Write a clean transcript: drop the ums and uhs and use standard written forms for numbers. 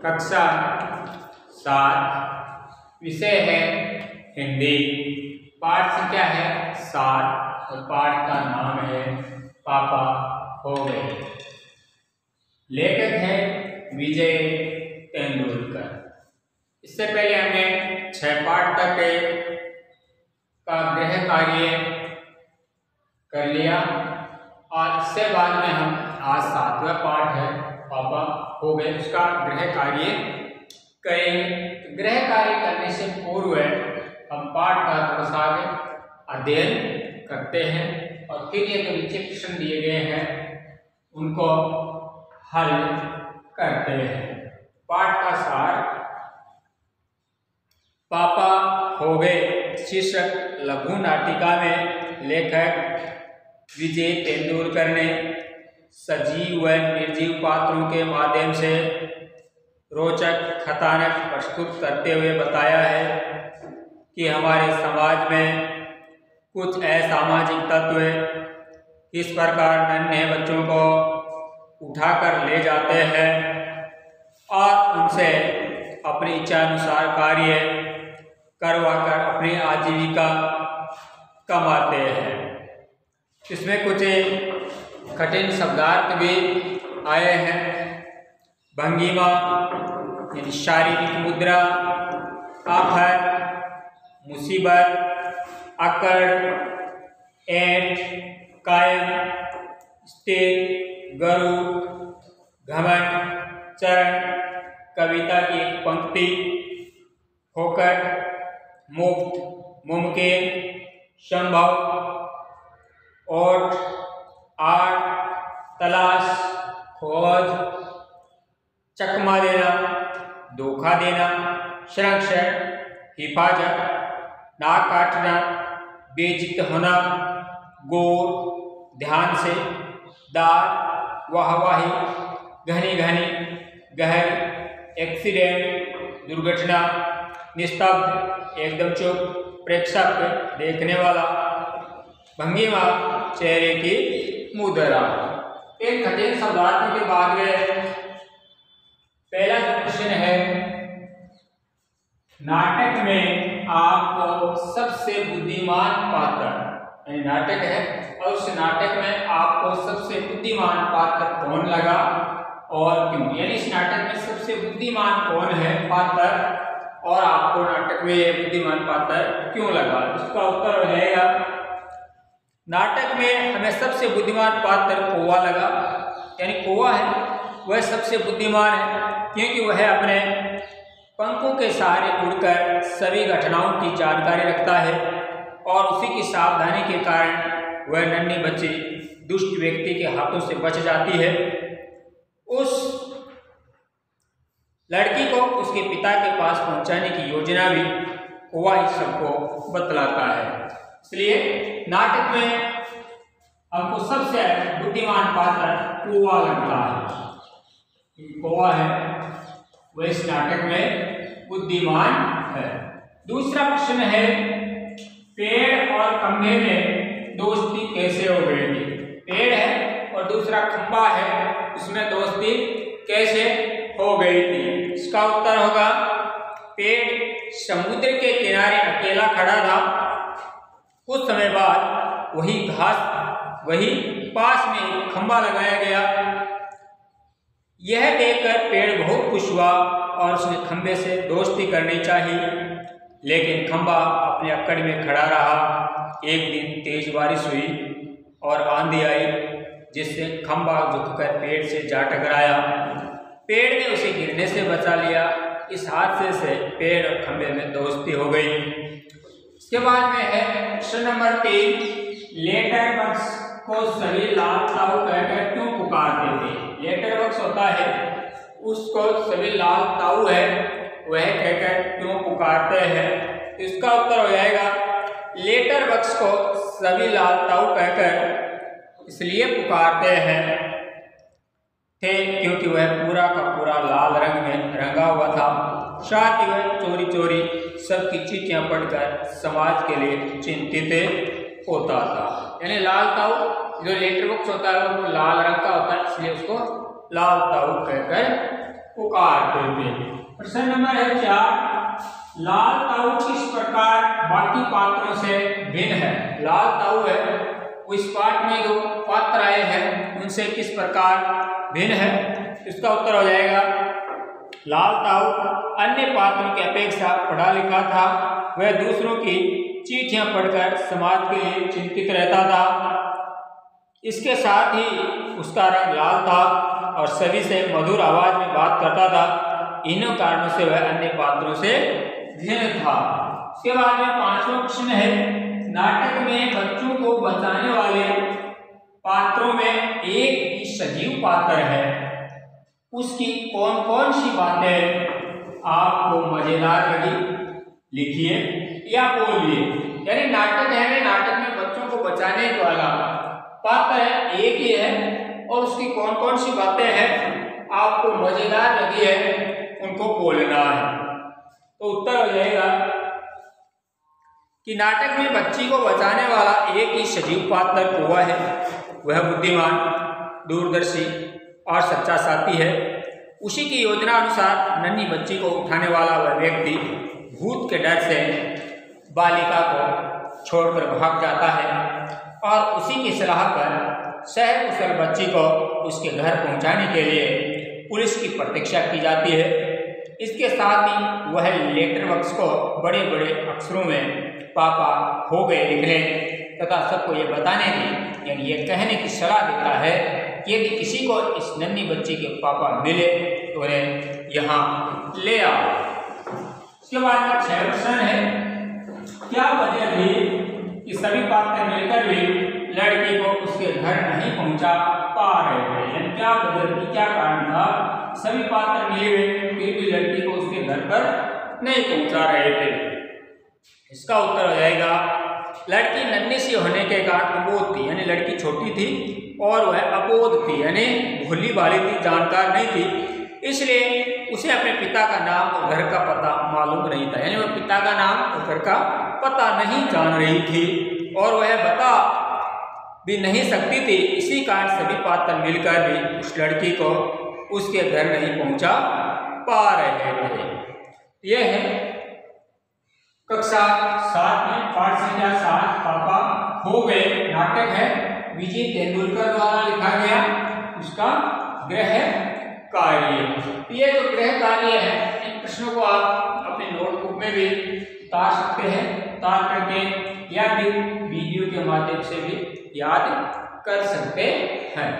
कक्षा 7 विषय है हिंदी। पाठ संख्या है 7 और पाठ का नाम है पापा हो गए। लेखक है विजय तेंदुलकर। इससे पहले हमने 6 पाठ तक का गृह कार्य कर लिया और इससे बाद में हम आज 7वां पाठ है पापा हो गए, उसका गृह कार्य करेंगे। गृह कार्य करने से पूर्व हम पाठ का थोड़ा सा आगे अध्ययन करते हैं और फिर ये जो नीचे प्रश्न दिए गए हैं उनको हल करते हैं। पाठ का सार पापा हो गए शीर्षक लघु नाटिका में लेखक विजय तेंदुलकर ने सजीव व निर्जीव पात्रों के माध्यम से रोचक कथानक प्रस्तुत करते हुए बताया है कि हमारे समाज में कुछ असामाजिक तत्व किस प्रकार नन्हे बच्चों को उठाकर ले जाते हैं और उनसे अपनी इच्छा अनुसार कार्य करवाकर अपनी आजीविका कमाते हैं। इसमें कुछ कठिन शब्दार्थ भी आए हैं। भंगिमा यानी शारीरिक मुद्रा, आफत, मुसीबत, अकड़, ऐंठ, कायम, स्थिर, गरु, घमंड, चरण, कविता की एक पंक्ति, होकर, मुक्त, मुमकिन, संभव, ओठ, आठ, तलाश, खोज, चकमा देना, धोखा देना, संरक्षण, हिफाजत, नाक काटना, बेइज्जत होना, गौर, ध्यान से, दार, वाहवाही, घनी घनी, गहरी, एक्सीडेंट, दुर्घटना, निस्तब्ध, एकदम चुप, प्रेक्षक, देखने वाला, भंगिमा, चेहरे की मुद्रा। एक कठिन शब्दार्थ के बाद में पहला जो प्रश्न है, नाटक में आपको सबसे बुद्धिमान पात्र, यानी नाटक है और उस नाटक में आपको सबसे बुद्धिमान पात्र कौन लगा और क्यों, यानी इस नाटक में सबसे बुद्धिमान कौन है पात्र और आपको नाटक में ये बुद्धिमान पात्र क्यों लगा। इसका उत्तर हो जाएगा, नाटक में हमें सबसे बुद्धिमान पात्र कौवा लगा, यानी कौवा है वह सबसे बुद्धिमान है क्योंकि वह अपने पंखों के सहारे उड़कर सभी घटनाओं की जानकारी रखता है और उसी की सावधानी के कारण वह नन्ही बच्ची दुष्ट व्यक्ति के हाथों से बच जाती है। उस लड़की को उसके पिता के पास पहुंचाने की योजना भी कौवा ही सबको बतलाता है। इसलिए नाटक में हमको सबसे बुद्धिमान पात्र कौवा लगता है। कौवा है वह इस नाटक में बुद्धिमान है। दूसरा प्रश्न है, पेड़ और खंभे में दोस्ती कैसे हो गई थी। पेड़ है और दूसरा खंभा है, उसमें दोस्ती कैसे हो गई थी। इसका उत्तर होगा, पेड़ समुद्र के किनारे अकेला खड़ा था। कुछ समय बाद वही पास में एक खंभा लगाया गया। यह देखकर पेड़ बहुत खुश हुआ और उसने खंभे से दोस्ती करनी चाहिए, लेकिन खंभा अपने अकड़ में खड़ा रहा। एक दिन तेज बारिश हुई और आंधी आई जिससे खंभा झुककर पेड़ से जा टकराया। पेड़ ने उसे गिरने से बचा लिया। इस हादसे से पेड़ और खंभे में दोस्ती हो गई। इसके बाद में है प्रश्न नंबर 3, लेटर बॉक्स को सभी लाल ताऊ कहकर क्यों पुकारते थे। लेटर बॉक्स होता है उसको सभी लाल ताऊ है वह कहकर क्यों पुकारते हैं। इसका उत्तर हो जाएगा, लेटर बॉक्स को सभी लाल ताऊ कहकर इसलिए पुकारते हैं थे क्योंकि वह पूरा का पूरा लाल रंग में रंगा हुआ था। साथ ही वह चोरी चोरी सबकी चिट्ठियां पढ़कर समाज के लिए चिंतित होता था। यानी लाल ताऊ जो लेटर बॉक्स होता है वो लाल रंग का होता है, इसलिए उसको लाल ताऊ कहकर पुकारते थे। प्रश्न नंबर है 4, लाल ताऊ किस प्रकार बाकी पात्रों से भिन्न है। लाल ताऊ है वो इस पाठ में जो पात्र आए हैं उनसे किस प्रकार भिन्न है। इसका उत्तर हो जाएगा लाल ताऊ अन्य पात्रों की अपेक्षा पढ़ा लिखा था। वह दूसरों की चिट्ठियां पढ़कर समाज के लिए चिंतित रहता था। इसके साथ ही उसका रंग लाल था और सभी से मधुर आवाज में बात करता था। इन्हीं कारणों से वह अन्य पात्रों से भिन्न था। इसके बाद में 5वां प्रश्न है, नाटक में बच्चों को बचाने वाले पात्रों में एक ही सजीव पात्र है। उसकी कौन कौन सी बातें आपको मजेदार लगी, लिखिए या बोलिए। यानी नाटक है, नाटक में बच्चों को बचाने वाला पात्र है, एक ही है और उसकी कौन कौन सी बातें हैं आपको मजेदार लगी है उनको बोलना है। तो उत्तर हो जाएगा कि नाटक में बच्ची को बचाने वाला एक ही सजीव पात्र कौवा है। वह बुद्धिमान, दूरदर्शी और सच्चा साथी है। उसी की योजना अनुसार नन्ही बच्ची को उठाने वाला वह व्यक्ति भूत के डर से बालिका को छोड़कर भाग जाता है और उसी की सलाह पर सहकुशल बच्ची को उसके घर पहुंचाने के लिए पुलिस की प्रतीक्षा की जाती है। इसके साथ ही वह लेटर बॉक्स को बड़े बड़े अक्षरों में पापा हो गए लिखने तथा सबको ये बताने की यानी ये कहने की सलाह देता है कि यदि किसी को इस नन्ही बच्ची के पापा मिले तो उन्हें यहाँ ले आओ। इसके बाद में 6 प्रश्न है, क्या वजह थी कि सभी पात्र मिलकर भी लड़की को उसके घर नहीं पहुंचा पा रहे थे। यानी क्या वजह थी, क्या कारण था, सभी पात्र मिले हुए फिर भी लड़की को उसके घर पर नहीं पहुंचा रहे थे। इसका उत्तर हो जाएगा लड़की नन्ही सी होने के कारण अबोध थी। यानी लड़की छोटी थी और वह अबोध थी, यानी भोली भाली थी, जानकार नहीं थी। इसलिए उसे अपने पिता का नाम और घर का पता मालूम नहीं था। यानी वह पिता का नाम और घर का पता नहीं जान रही थी और वह बता भी नहीं सकती थी। इसी कारण सभी पात्र मिलकर भी उस लड़की को उसके घर नहीं पहुंचा पा रहे थे। यह है कक्षा 7 में पाठ संख्या 7 पापा हो गए नाटक है, विजय तेंदुलकर द्वारा लिखा गया उसका गृह कार्य। ये जो गृह कार्य है इन प्रश्नों को आप अपने नोटबुक में भी उतार सकते हैं, उतार करके या फिर वीडियो के माध्यम से भी याद कर सकते हैं।